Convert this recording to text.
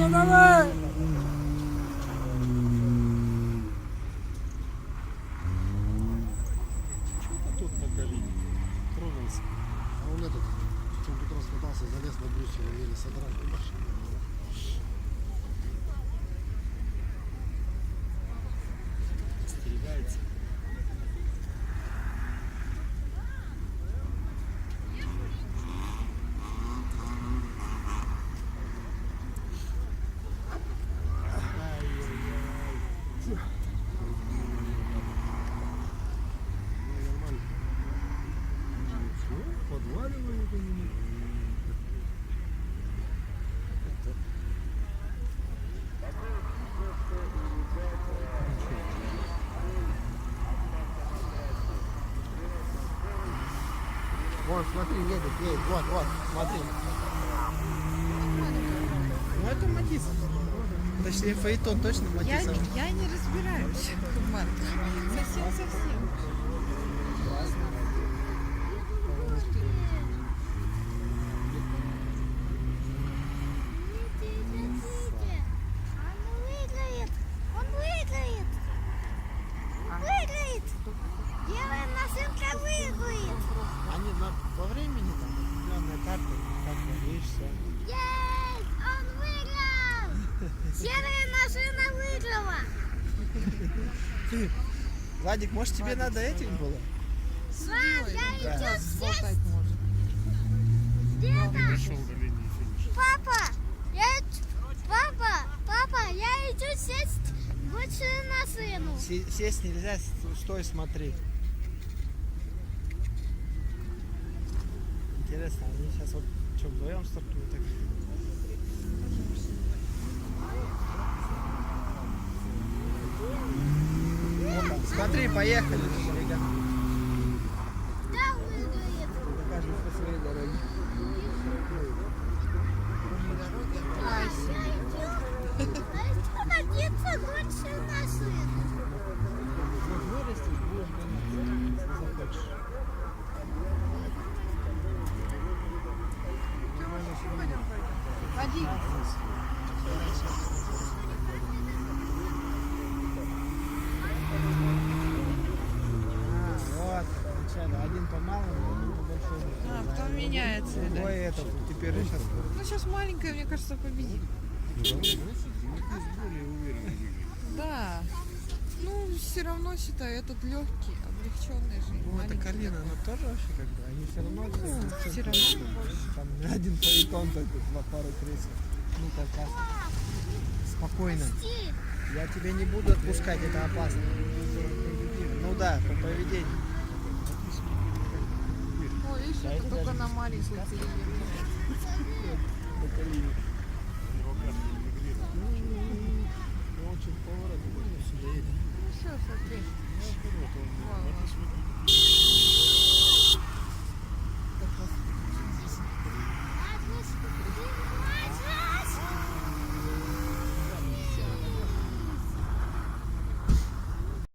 Маша, давай! Что-то тут на колени тронулся. А он этот, он тут раскатался, залез на брусья, его еле содрали. Остерегается. Подваливает они. Вон, смотри, едет, вот, смотри. Ну это Матис. Точнее, Фаэтон точно Я, Матис. я не разбираюсь в марках. Совсем-совсем. Он выиграет. Выиграет. Белая машинка выиграет. Они во времени там определенная карта, как говоришь, все. Есть! Он выиграл! Серая машина выиграла. Владик, может тебе надо этих было? Мам, я Да. иду сесть. Болтать может. Где-то. Пришел до линии финиша. Папа, я иду сесть больше на сыну. Сесть нельзя, стой, смотри. Интересно, они сейчас вот что, вдвоем стартуют? Так? Опа, смотри, поехали. Ребят. Да, выиграет. Каждый по своей дороге. А что надеться больше на сына? Вот вырастешь, будешь гонять, если захочешь. Води. Вот, вначале один по малому, один по большому. А, потом меняется, да. Ой, этот, теперь сейчас. Ну, сейчас маленькая, мне кажется, победит. Более уверенно выглядит. Да. Ну, все равно, считаю, этот легкий, облегченный же. Ну, это маленький Калина, такой. она тоже вообще как бы, они все равно Все равно больше. там один Фаэтон только, два пару кресел. Ну, как спокойно. Ти, Я тебя не буду отпускать, это опасно. Ну да, по поведению. О, видишь, это только на маленькую переехала. По Калине.